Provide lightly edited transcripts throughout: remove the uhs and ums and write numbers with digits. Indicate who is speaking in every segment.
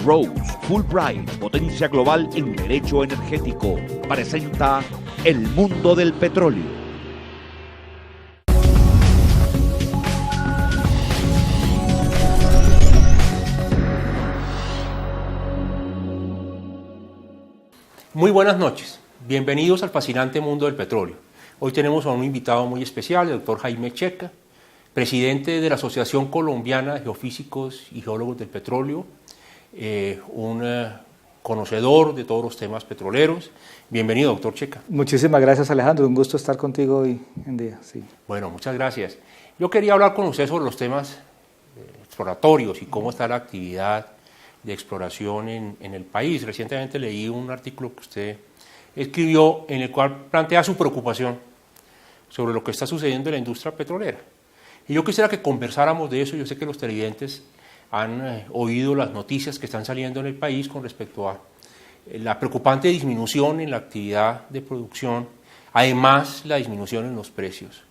Speaker 1: Rose Fulbright, potencia global en derecho energético, presenta El Mundo del Petróleo.
Speaker 2: Muy buenas noches, bienvenidos al fascinante mundo del petróleo. Hoy tenemos a un invitado muy especial, el doctor Jaime Checa, presidente de la Asociación Colombiana de Geofísicos y Geólogos del Petróleo, un conocedor de todos los temas petroleros. Bienvenido, doctor Checa.
Speaker 3: Muchísimas gracias, Alejandro, un gusto estar contigo hoy en día. Sí.
Speaker 2: Bueno, muchas gracias. Yo quería hablar con usted sobre los temas exploratorios y cómo está la actividad de exploración en el país. Recientemente leí un artículo que usted escribió en el cual plantea su preocupación sobre lo que está sucediendo en la industria petrolera. Y yo quisiera que conversáramos de eso. Yo sé que los televidentes han oído las noticias que están saliendo en el país con respecto a la preocupante disminución en la actividad de producción, además la disminución en los precios.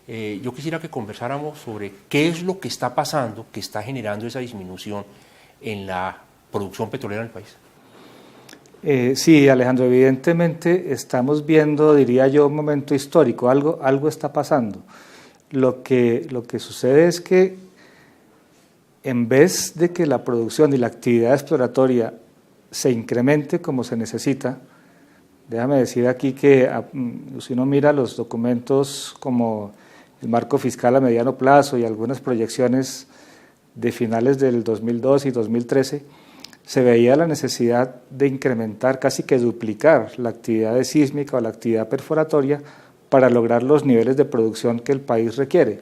Speaker 2: Yo quisiera que conversáramos sobre qué es lo que está pasando, que está generando esa disminución en la producción petrolera en el país.
Speaker 3: Sí, Alejandro, evidentemente estamos viendo, diría yo, un momento histórico, algo está pasando. Lo que sucede es que en vez de que la producción y la actividad exploratoria se incremente como se necesita, déjame decir aquí que si uno mira los documentos como el marco fiscal a mediano plazo y algunas proyecciones de finales del 2012 y 2013, se veía la necesidad de incrementar, casi que duplicar la actividad sísmica o la actividad perforatoria para lograr los niveles de producción que el país requiere.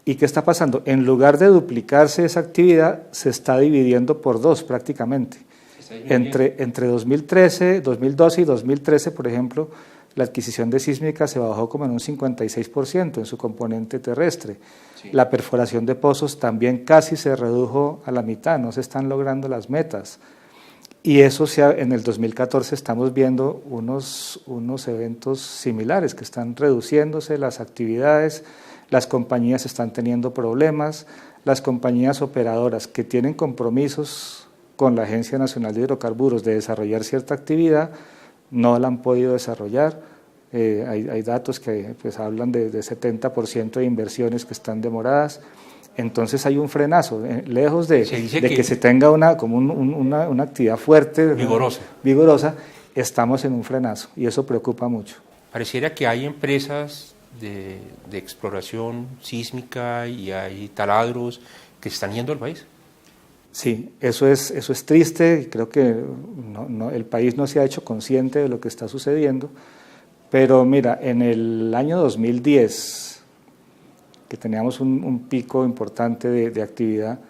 Speaker 3: ¿Y qué está pasando? En lugar de duplicarse esa actividad, se está dividiendo por dos prácticamente. Entre 2012 y 2013, por ejemplo, la adquisición de sísmica se bajó como en un 56% en su componente terrestre. Sí. La perforación de pozos también casi se redujo a la mitad, no se están logrando las metas. Y eso en el 2014 estamos viendo unos eventos similares que están reduciéndose las actividades, las compañías están teniendo problemas, las compañías operadoras que tienen compromisos con la Agencia Nacional de Hidrocarburos de desarrollar cierta actividad, no la han podido desarrollar. Hay datos que pues, hablan de 70% de inversiones que están demoradas. Entonces hay un frenazo, lejos de que se tenga una actividad fuerte, vigorosa, estamos en un frenazo y eso preocupa mucho.
Speaker 2: Pareciera que hay empresas de exploración sísmica y hay taladros que están yendo al país.
Speaker 3: Sí, eso es triste y creo que el país no se ha hecho consciente de lo que está sucediendo, pero mira, en el año 2010, que teníamos un pico importante de actividad,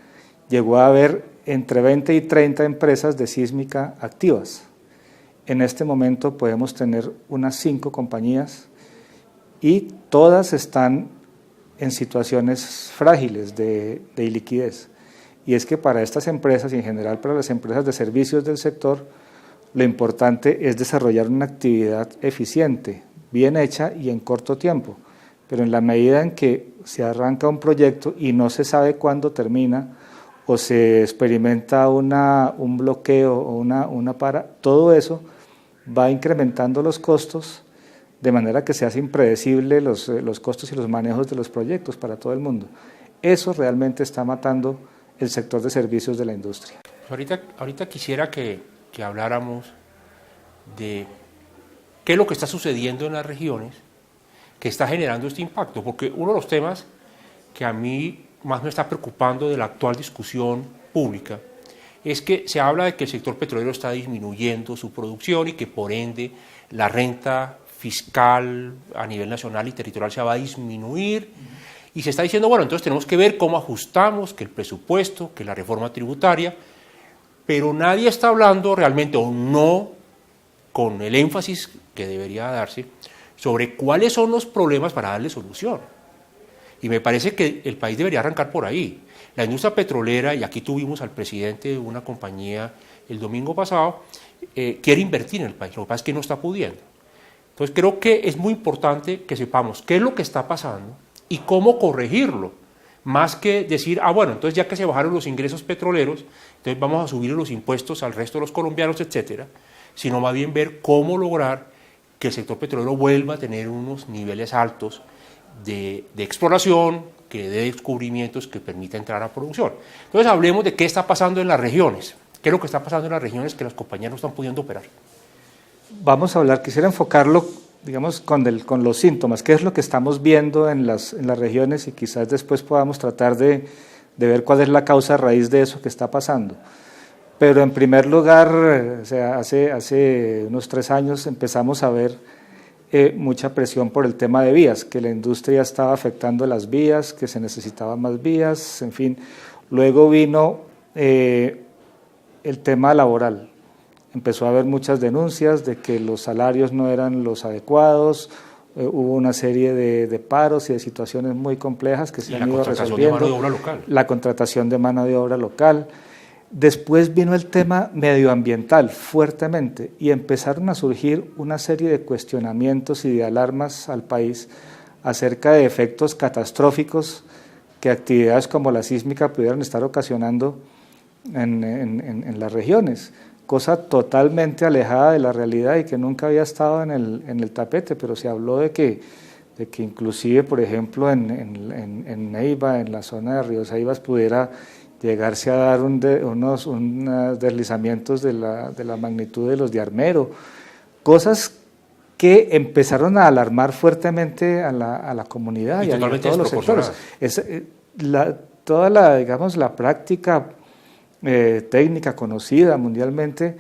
Speaker 3: llegó a haber entre 20 y 30 empresas de sísmica activas. En este momento podemos tener unas 5 compañías y todas están en situaciones frágiles de iliquidez. Y es que para estas empresas y en general para las empresas de servicios del sector, lo importante es desarrollar una actividad eficiente, bien hecha y en corto tiempo. Pero en la medida en que se arranca un proyecto y no se sabe cuándo termina o se experimenta un bloqueo o una para, todo eso va incrementando los costos de manera que se hace impredecible los costos y los manejos de los proyectos para todo el mundo. Eso realmente está matando el sector de servicios de la industria.
Speaker 2: Ahorita quisiera que habláramos de qué es lo que está sucediendo en las regiones que está generando este impacto, porque uno de los temas que a mí más me está preocupando de la actual discusión pública es que se habla de que el sector petrolero está disminuyendo su producción y que por ende la renta fiscal a nivel nacional y territorial se va a disminuir y se está diciendo, bueno, entonces tenemos que ver cómo ajustamos, que el presupuesto, que la reforma tributaria, pero nadie está hablando realmente o no con el énfasis que debería darse sobre cuáles son los problemas para darle solución. Y me parece que el país debería arrancar por ahí. La industria petrolera, y aquí tuvimos al presidente de una compañía el domingo pasado, quiere invertir en el país, lo que pasa es que no está pudiendo. Entonces creo que es muy importante que sepamos qué es lo que está pasando y cómo corregirlo, más que decir, bueno, entonces ya que se bajaron los ingresos petroleros, entonces vamos a subir los impuestos al resto de los colombianos, etcétera, sino más bien ver cómo lograr que el sector petrolero vuelva a tener unos niveles altos de exploración, que dé descubrimientos que permita entrar a producción. Entonces hablemos de qué está pasando en las regiones, qué es lo que está pasando en las regiones que las compañías no están pudiendo operar.
Speaker 3: Vamos a hablar, quisiera enfocarlo, digamos, con los síntomas, qué es lo que estamos viendo en las regiones y quizás después podamos tratar de ver cuál es la causa raíz de eso que está pasando. Pero en primer lugar, o sea, hace unos 3 años empezamos a ver mucha presión por el tema de vías, que la industria estaba afectando las vías, que se necesitaban más vías, en fin. Luego vino el tema laboral. Empezó a haber muchas denuncias de que los salarios no eran los adecuados, hubo una serie de paros y de situaciones muy complejas que se han ido resolviendo. La contratación de mano de obra local. Después vino el tema medioambiental fuertemente y empezaron a surgir una serie de cuestionamientos y de alarmas al país acerca de efectos catastróficos que actividades como la sísmica pudieran estar ocasionando en las regiones, cosa totalmente alejada de la realidad y que nunca había estado en el tapete, pero se habló de que inclusive, por ejemplo, en Neiva, en la zona de Río Ceibas, pudiera llegarse a dar unos deslizamientos de la magnitud de los de Armero, cosas que empezaron a alarmar fuertemente a la comunidad y a todos los sectores. Toda la práctica técnica conocida mundialmente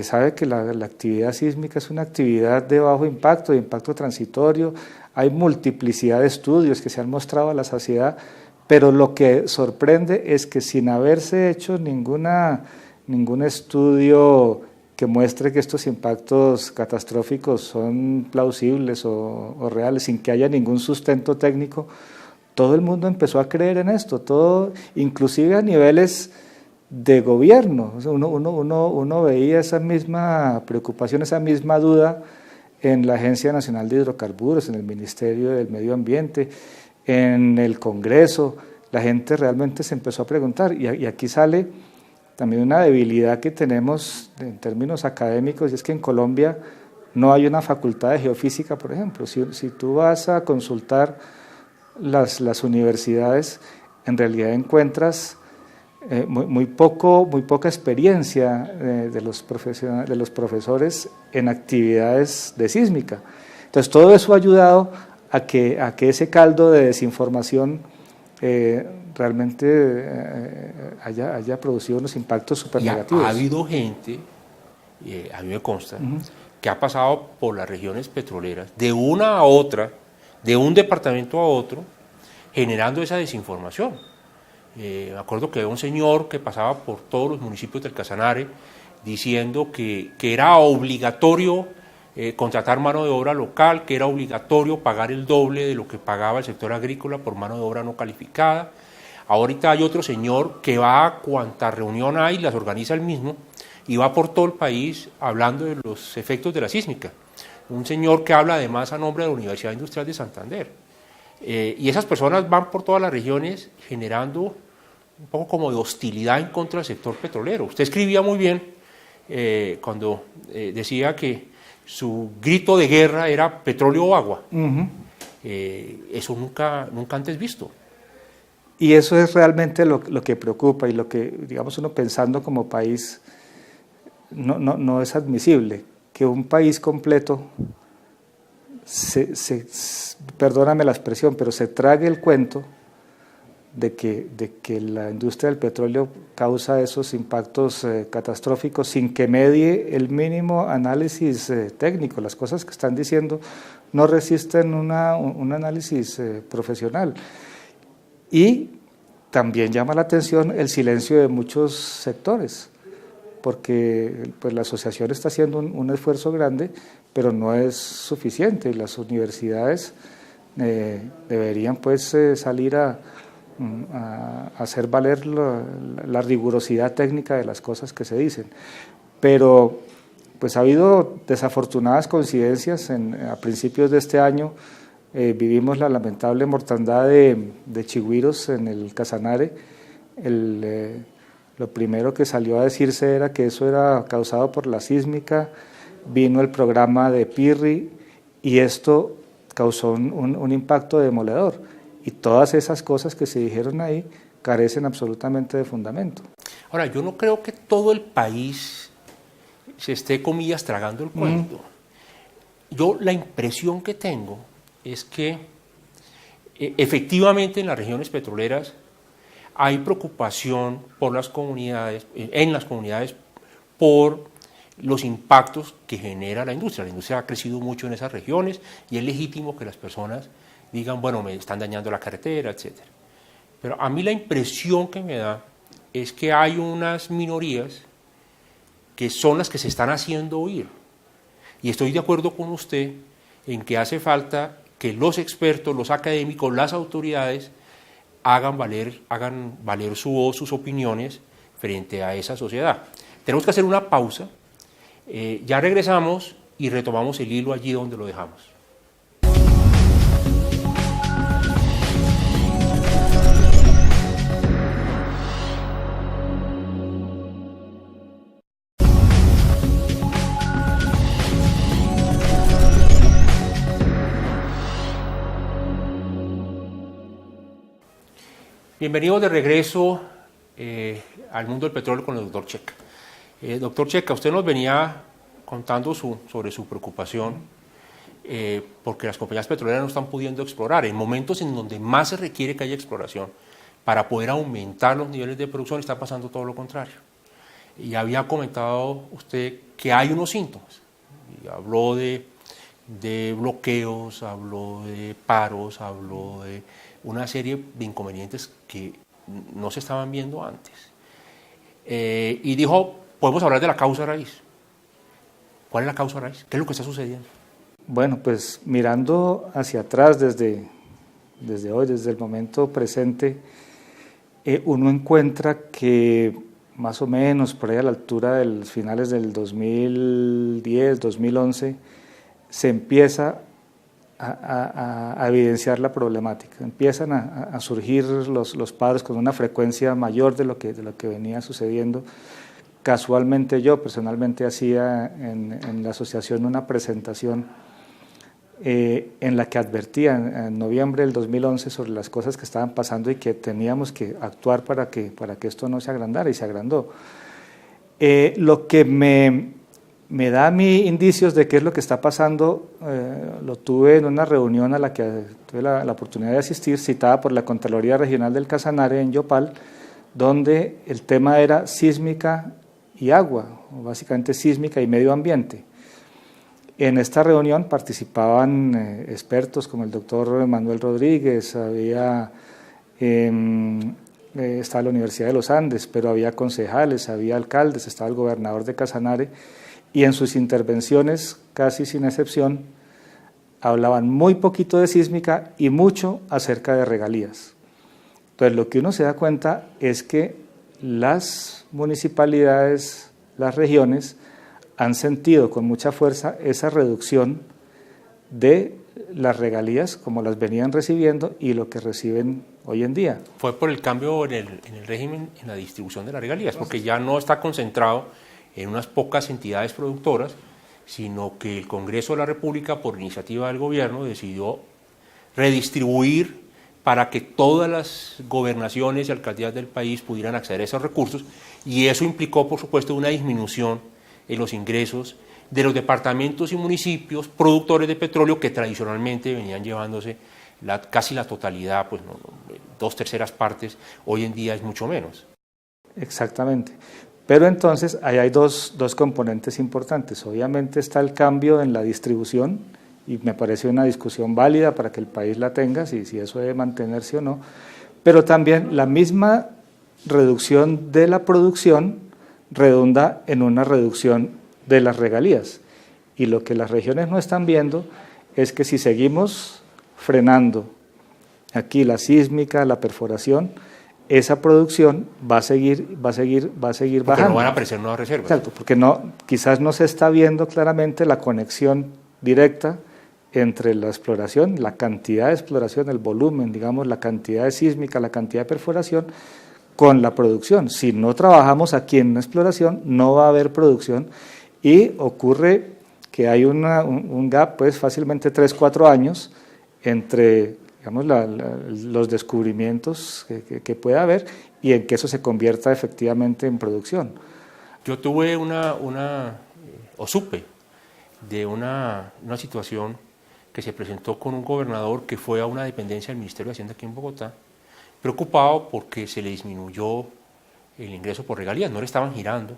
Speaker 3: sabe que la actividad sísmica es una actividad de bajo impacto, de impacto transitorio. Hay multiplicidad de estudios que se han mostrado a la saciedad, pero lo que sorprende es que sin haberse hecho ningún estudio que muestre que estos impactos catastróficos son plausibles o reales, sin que haya ningún sustento técnico, todo el mundo empezó a creer en esto, todo, inclusive a niveles de gobierno. O sea, uno veía esa misma preocupación, esa misma duda en la Agencia Nacional de Hidrocarburos, en el Ministerio del Medio Ambiente, en el Congreso. La gente realmente se empezó a preguntar, y aquí sale también una debilidad que tenemos en términos académicos, y es que en Colombia no hay una facultad de geofísica, por ejemplo. Si tú vas a consultar las universidades, en realidad encuentras muy poca experiencia de los profesores en actividades de sísmica. Entonces todo eso ha ayudado a que ese caldo de desinformación realmente haya producido unos impactos súper negativos.
Speaker 2: Ha habido gente, a mí me consta, que ha pasado por las regiones petroleras de una a otra, de un departamento a otro, generando esa desinformación. Me acuerdo que había un señor que pasaba por todos los municipios del Casanare diciendo que era obligatorio contratar mano de obra local, que era obligatorio pagar el doble de lo que pagaba el sector agrícola por mano de obra no calificada. Ahorita hay otro señor que va a cuanta reunión hay, las organiza él mismo, y va por todo el país hablando de los efectos de la sísmica. Un señor que habla además a nombre de la Universidad Industrial de Santander. Y esas personas van por todas las regiones generando un poco como de hostilidad en contra del sector petrolero. Usted escribía muy bien cuando decía que su grito de guerra era petróleo o agua. Eso nunca antes visto.
Speaker 3: Y eso es realmente lo que preocupa y lo que, digamos, uno pensando como país, no es admisible que un país completo perdóname la expresión, pero se trague el cuento de que la industria del petróleo causa esos impactos catastróficos sin que medie el mínimo análisis técnico. Las cosas que están diciendo no resisten un análisis profesional. Y también llama la atención el silencio de muchos sectores, porque pues, la asociación está haciendo un esfuerzo grande, pero no es suficiente. Las universidades deberían pues salir a hacer valer la rigurosidad técnica de las cosas que se dicen. Pero pues ha habido desafortunadas coincidencias a principios de este año. vivimos la lamentable mortandad de chigüiros en el Casanare. Lo primero que salió a decirse era que eso era causado por la sísmica, vino el programa de Pirri y esto causó un impacto demoledor. Y todas esas cosas que se dijeron ahí carecen absolutamente de fundamento.
Speaker 2: Ahora, yo no creo que todo el país se esté, comillas, tragando el cuento. Yo la impresión que tengo es que efectivamente en las regiones petroleras hay preocupación por las comunidades, en las comunidades, por los impactos que genera la industria. La industria ha crecido mucho en esas regiones y es legítimo que las personas digan, bueno, me están dañando la carretera, etc. Pero a mí la impresión que me da es que hay unas minorías que son las que se están haciendo oír. Y estoy de acuerdo con usted en que hace falta que los expertos, los académicos, las autoridades hagan valer su voz, sus opiniones frente a esa sociedad. Tenemos que hacer una pausa, ya regresamos y retomamos el hilo allí donde lo dejamos. Bienvenidos de regreso al mundo del petróleo con el doctor Checa. Doctor Checa, usted nos venía contando sobre su preocupación porque las compañías petroleras no están pudiendo explorar. En momentos en donde más se requiere que haya exploración para poder aumentar los niveles de producción, está pasando todo lo contrario. Y había comentado usted que hay unos síntomas. Y habló de bloqueos, habló de paros, habló de una serie de inconvenientes que no se estaban viendo antes. Y dijo, podemos hablar de la causa raíz. ¿Cuál es la causa raíz? ¿Qué es lo que está sucediendo?
Speaker 3: Bueno, pues mirando hacia atrás desde hoy, desde el momento presente, uno encuentra que más o menos por ahí a la altura de los finales del 2010, 2011, se empieza a evidenciar la problemática. Empiezan a surgir los paros con una frecuencia mayor de lo que venía sucediendo. Casualmente yo personalmente hacía en la asociación una presentación en la que advertía en noviembre del 2011 sobre las cosas que estaban pasando y que teníamos que actuar para que esto no se agrandara, y se agrandó. Lo que me da a mí indicios de qué es lo que está pasando, lo tuve en una reunión a la que tuve la oportunidad de asistir, citada por la Contraloría Regional del Casanare en Yopal, donde el tema era sísmica y agua, o básicamente sísmica y medio ambiente. En esta reunión participaban expertos como el doctor Manuel Rodríguez, estaba la Universidad de los Andes, pero había concejales, había alcaldes, estaba el gobernador de Casanare, y en sus intervenciones, casi sin excepción, hablaban muy poquito de sísmica y mucho acerca de regalías. Entonces, lo que uno se da cuenta es que las municipalidades, las regiones, han sentido con mucha fuerza esa reducción de las regalías como las venían recibiendo y lo que reciben hoy en día.
Speaker 2: Fue por el cambio en el régimen, en la distribución de las regalías, porque ya no está concentrado en unas pocas entidades productoras, sino que el Congreso de la República, por iniciativa del gobierno, decidió redistribuir para que todas las gobernaciones y alcaldías del país pudieran acceder a esos recursos, y eso implicó, por supuesto, una disminución en los ingresos de los departamentos y municipios productores de petróleo que tradicionalmente venían llevándose casi la totalidad, pues 2/3 partes, hoy en día es mucho menos.
Speaker 3: Exactamente. Pero entonces ahí hay dos componentes importantes. Obviamente está el cambio en la distribución, y me parece una discusión válida para que el país la tenga, si eso debe mantenerse o no, pero también la misma reducción de la producción redunda en una reducción de las regalías. Y lo que las regiones no están viendo es que si seguimos frenando aquí la sísmica, la perforación, esa producción va a seguir bajando. Porque no
Speaker 2: van a aparecer nuevas reservas.
Speaker 3: Exacto, porque quizás no se está viendo claramente la conexión directa entre la exploración, la cantidad de exploración, el volumen, digamos, la cantidad de sísmica, la cantidad de perforación, con la producción. Si no trabajamos aquí en exploración, no va a haber producción y ocurre que hay un gap, pues fácilmente 3-4 años entre, digamos, los descubrimientos que pueda haber y en que eso se convierta efectivamente en producción.
Speaker 2: Yo tuve supe de una situación que se presentó con un gobernador que fue a una dependencia del Ministerio de Hacienda aquí en Bogotá, preocupado porque se le disminuyó el ingreso por regalías, no le estaban girando,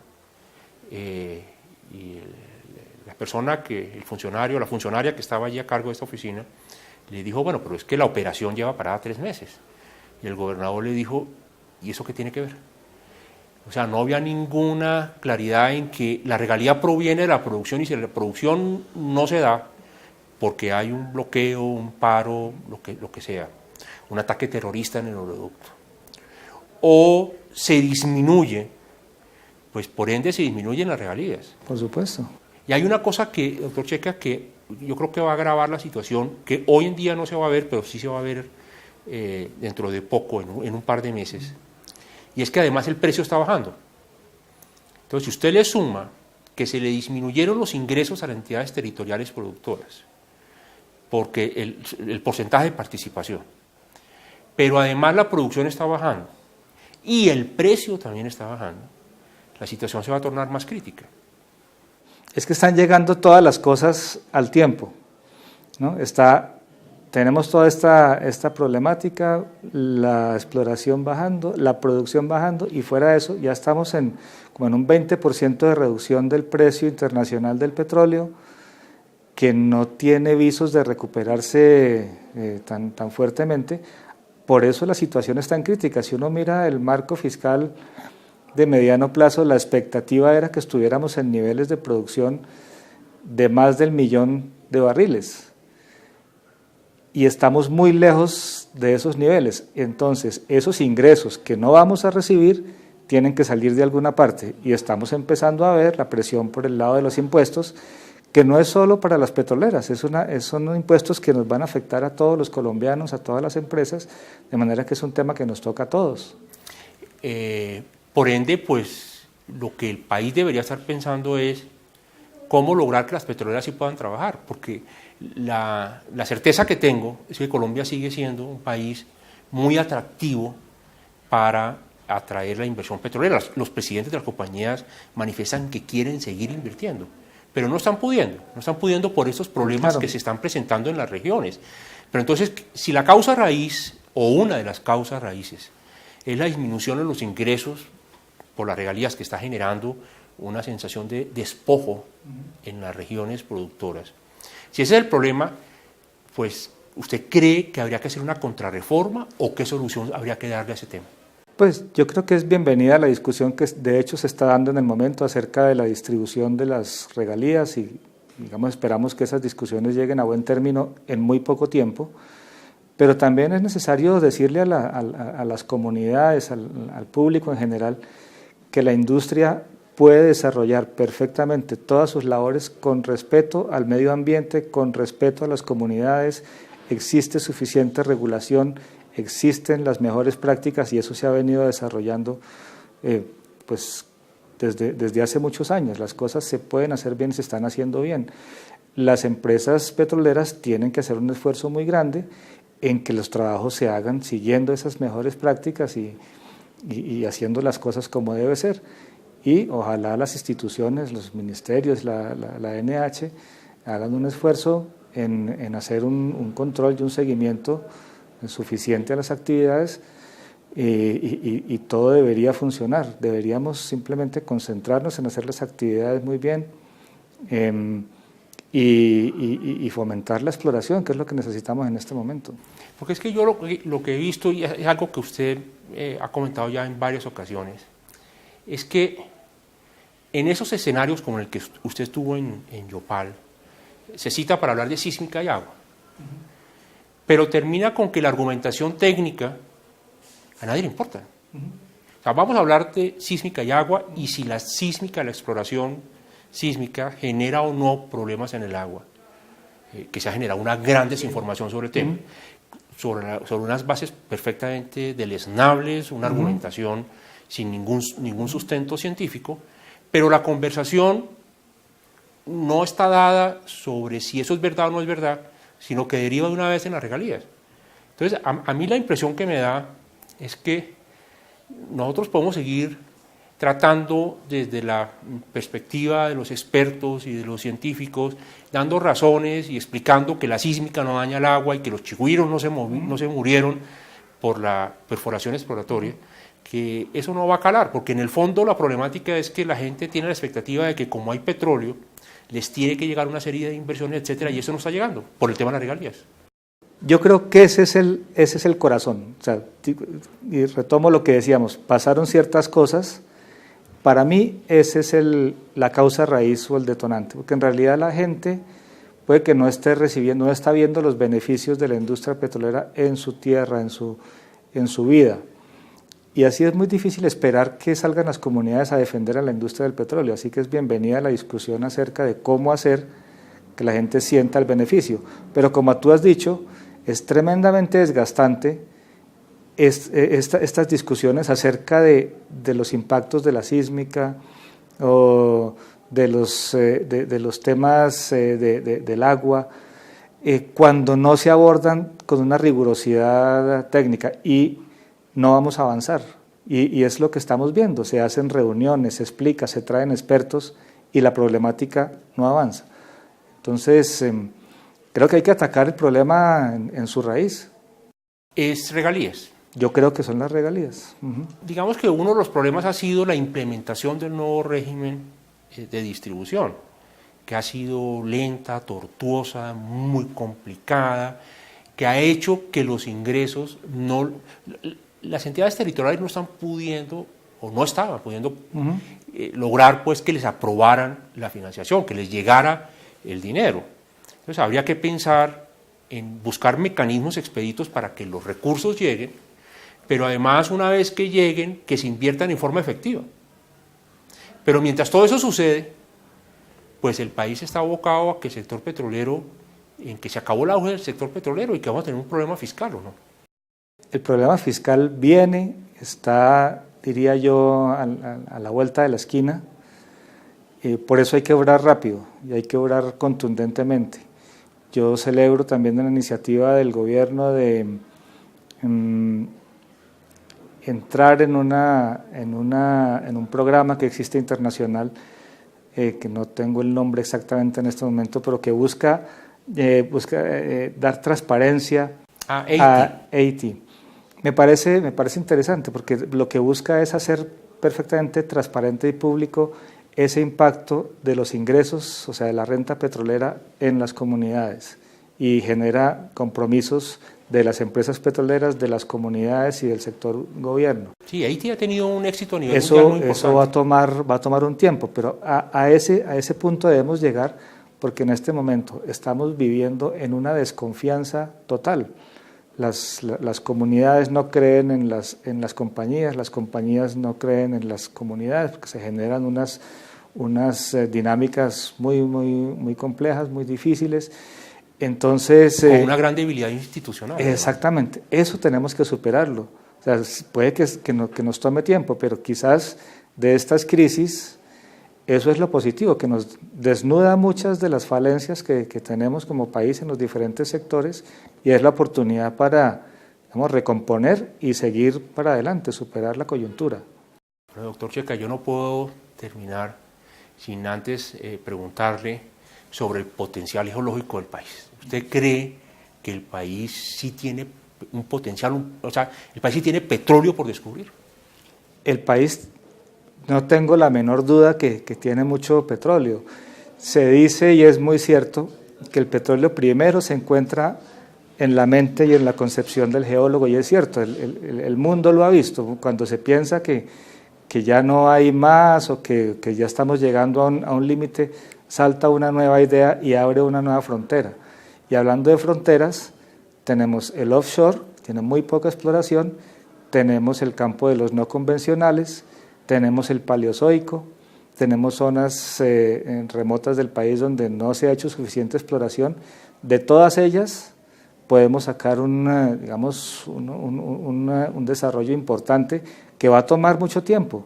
Speaker 2: y la persona el funcionario, la funcionaria que estaba allí a cargo de esta oficina, le dijo, bueno, pero es que la operación lleva parada 3 meses. Y el gobernador le dijo, ¿y eso qué tiene que ver? O sea, no había ninguna claridad en que la regalía proviene de la producción y si la producción no se da porque hay un bloqueo, un paro, lo que sea, un ataque terrorista en el oleoducto, o se disminuye, pues por ende se disminuyen las regalías.
Speaker 3: Por supuesto.
Speaker 2: Y hay una cosa que, doctor Checa, que yo creo que va a agravar la situación, que hoy en día no se va a ver, pero sí se va a ver dentro de poco, en un par de meses, y es que además el precio está bajando. Entonces, si usted le suma que se le disminuyeron los ingresos a las entidades territoriales productoras, porque el porcentaje de participación, pero además la producción está bajando y el precio también está bajando, la situación se va a tornar más crítica.
Speaker 3: Es que están llegando todas las cosas al tiempo, ¿no? Tenemos toda esta problemática, la exploración bajando, la producción bajando, y fuera de eso ya estamos como en un 20% de reducción del precio internacional del petróleo, que no tiene visos de recuperarse tan fuertemente. Por eso la situación es tan crítica. Si uno mira el marco fiscal de mediano plazo, la expectativa era que estuviéramos en niveles de producción de más del 1.000.000 de barriles. Y estamos muy lejos de esos niveles. Entonces, esos ingresos que no vamos a recibir tienen que salir de alguna parte. Y estamos empezando a ver la presión por el lado de los impuestos, que no es solo para las petroleras, son impuestos que nos van a afectar a todos los colombianos, a todas las empresas, de manera que es un tema que nos toca a todos.
Speaker 2: Por ende, pues, lo que el país debería estar pensando es cómo lograr que las petroleras sí puedan trabajar, porque la certeza que tengo es que Colombia sigue siendo un país muy atractivo para atraer la inversión petrolera. Los presidentes de las compañías manifiestan que quieren seguir invirtiendo, pero no están pudiendo por esos problemas que se están presentando en las regiones. Pero entonces, si la causa raíz, o una de las causas raíces, es la disminución en los ingresos por las regalías que está generando una sensación de despojo en las regiones productoras. Si ese es el problema, pues, ¿usted cree que habría que hacer una contrarreforma o qué solución habría que darle a ese tema?
Speaker 3: Pues yo creo que es bienvenida la discusión que de hecho se está dando en el momento acerca de la distribución de las regalías y, digamos, esperamos que esas discusiones lleguen a buen término en muy poco tiempo, pero también es necesario decirle a las comunidades, al público en general, que la industria puede desarrollar perfectamente todas sus labores con respeto al medio ambiente, con respeto a las comunidades, existe suficiente regulación, existen las mejores prácticas y eso se ha venido desarrollando pues desde hace muchos años. Las cosas se pueden hacer bien, se están haciendo bien. Las empresas petroleras tienen que hacer un esfuerzo muy grande en que los trabajos se hagan siguiendo esas mejores prácticas y haciendo las cosas como debe ser. Y ojalá las instituciones, los ministerios, la NH, hagan un esfuerzo en hacer un control y un seguimiento suficiente a las actividades y todo debería funcionar. Deberíamos simplemente concentrarnos en hacer las actividades muy bien y fomentar la exploración, que es lo que necesitamos en este momento.
Speaker 2: Porque es que yo lo que he visto, y es algo que usted ha comentado ya en varias ocasiones, es que en esos escenarios como el que usted estuvo en Yopal, se cita para hablar de sísmica y agua, pero termina con que la argumentación técnica a nadie le importa. O sea, vamos a hablar de sísmica y agua y si la sísmica, la exploración sísmica genera o no problemas en el agua. que se ha generado una gran desinformación sobre el tema, sobre unas bases perfectamente deleznables, una argumentación sin ningún sustento científico, pero la conversación no está dada sobre si eso es verdad o no es verdad, sino que deriva de una vez en las regalías. Entonces, a mí la impresión que me da es que nosotros podemos seguir tratando desde la perspectiva de los expertos y de los científicos, dando razones y explicando que la sísmica no daña el agua y que los chigüiros no se murieron por la perforación exploratoria, que eso no va a calar, porque en el fondo la problemática es que la gente tiene la expectativa de que como hay petróleo, les tiene que llegar una serie de inversiones, etcétera, y eso no está llegando, por el tema de las regalías.
Speaker 3: Yo creo que ese es el corazón. O sea, y retomo lo que decíamos, pasaron ciertas cosas. Para mí esa es la causa raíz o el detonante, porque en realidad la gente puede que no esté recibiendo, no está viendo los beneficios de la industria petrolera en su tierra, en su vida. Y así es muy difícil esperar que salgan las comunidades a defender a la industria del petróleo, así que es bienvenida la discusión acerca de cómo hacer que la gente sienta el beneficio. Pero como tú has dicho, es tremendamente desgastante estas discusiones acerca de los impactos de la sísmica o de los temas del agua, cuando no se abordan con una rigurosidad técnica, y no vamos a avanzar. Y es lo que estamos viendo, se hacen reuniones, se explica, se traen expertos y la problemática no avanza. Entonces, creo que hay que atacar el problema en su raíz.
Speaker 2: Es regalías.
Speaker 3: Yo creo que son las regalías.
Speaker 2: Digamos que uno de los problemas ha sido la implementación del nuevo régimen de distribución, que ha sido lenta, tortuosa, muy complicada, que ha hecho que los ingresos las entidades territoriales no están pudiendo, o no estaban pudiendo lograr pues que les aprobaran la financiación, que les llegara el dinero. Entonces habría que pensar en buscar mecanismos expeditos para que los recursos lleguen, pero además una vez que lleguen, que se inviertan en forma efectiva. Pero mientras todo eso sucede, pues el país está abocado a que el sector petrolero, en que se acabó el auge del sector petrolero y que vamos a tener un problema fiscal, ¿o no?
Speaker 3: El problema fiscal está, diría yo, a la vuelta de la esquina. Por eso hay que obrar rápido y hay que obrar contundentemente. Yo celebro también la iniciativa del gobierno de entrar en un programa que existe internacional, que no tengo el nombre exactamente en este momento, pero que busca dar transparencia a Haití. Me parece interesante, porque lo que busca es hacer perfectamente transparente y público ese impacto de los ingresos, o sea, de la renta petrolera en las comunidades, y genera compromisos de las empresas petroleras, de las comunidades y del sector gobierno.
Speaker 2: Sí, Haití ha tenido un éxito a nivel mundial muy importante.
Speaker 3: Eso va a tomar un tiempo, pero a ese punto debemos llegar, porque en este momento estamos viviendo en una desconfianza total. Las comunidades no creen en las compañías no creen en las comunidades, porque se generan unas dinámicas muy complejas, muy difíciles. Entonces,
Speaker 2: con una gran debilidad institucional.
Speaker 3: Exactamente, eso tenemos que superarlo. O sea, puede que nos tome tiempo, pero quizás de estas crisis, eso es lo positivo, que nos desnuda muchas de las falencias que tenemos como país en los diferentes sectores, y es la oportunidad para, recomponer y seguir para adelante, superar la coyuntura.
Speaker 2: Pero, doctor Checa, yo no puedo terminar sin antes preguntarle sobre el potencial geológico del país. ¿Usted cree que el país sí tiene un potencial, el país sí tiene petróleo por descubrir?
Speaker 3: El país, no tengo la menor duda que tiene mucho petróleo. Se dice, y es muy cierto, que el petróleo primero se encuentra en la mente y en la concepción del geólogo, y es cierto, el mundo lo ha visto. Cuando se piensa que ya no hay más, o que ya estamos llegando a un límite, salta una nueva idea y abre una nueva frontera. Y hablando de fronteras, tenemos el offshore, tiene muy poca exploración, tenemos el campo de los no convencionales, tenemos el paleozoico, tenemos zonas remotas del país donde no se ha hecho suficiente exploración. de todas ellas podemos sacar un desarrollo importante que va a tomar mucho tiempo,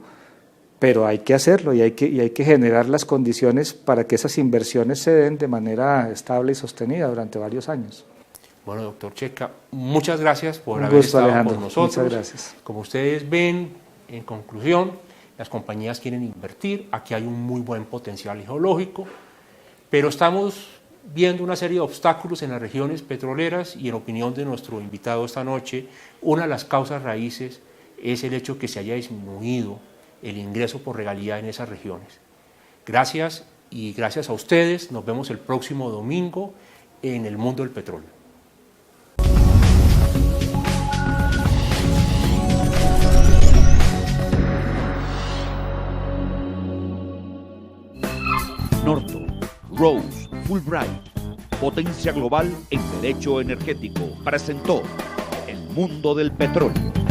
Speaker 3: pero hay que hacerlo y hay que generar las condiciones para que esas inversiones se den de manera estable y sostenida durante varios años.
Speaker 2: Bueno, doctor Checa, muchas gracias por haber estado
Speaker 3: Alejandro,
Speaker 2: con nosotros.
Speaker 3: muchas gracias.
Speaker 2: Como ustedes ven, en conclusión, las compañías quieren invertir, aquí hay un muy buen potencial geológico, pero estamos viendo una serie de obstáculos en las regiones petroleras y en opinión de nuestro invitado esta noche, una de las causas raíces es el hecho que se haya disminuido el ingreso por regalía en esas regiones. Gracias y gracias a ustedes, nos vemos el próximo domingo en El Mundo del Petróleo.
Speaker 1: Norton, Rose, Fulbright, Potencia Global en Derecho Energético, presentó El Mundo del Petróleo.